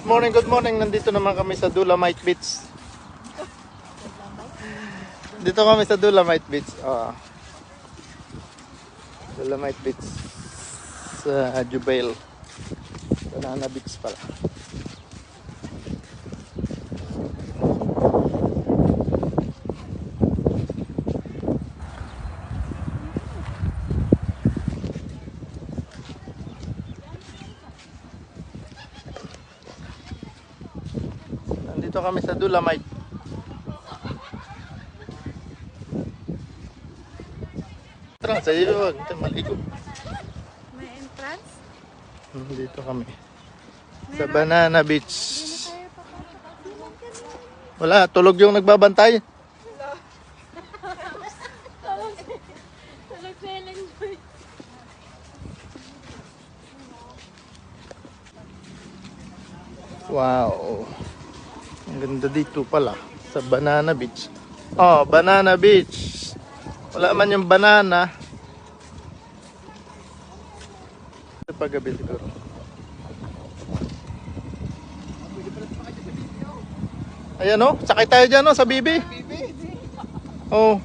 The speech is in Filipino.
morning, good morning. Nandito naman kami sa Dolomite Beach. Dito kami sa Dolomite Beach. Dolomite Beach sa Jubail. Banana Beach pala. Nandito kami sa Dolomite. Tara, sa iyo, wag maligo. May entrance? Dito kami. Sa Banana Beach. Wala, tulog yung nagbabantay. Tulog sa Ellen Joy. Wow. Ang ganda dito pala. Sa Banana Beach. Oh, Banana Beach. Wala man yung banana. Paggabi siguro. Ayan o, sakay tayo dyan o sa Bibi. Oh.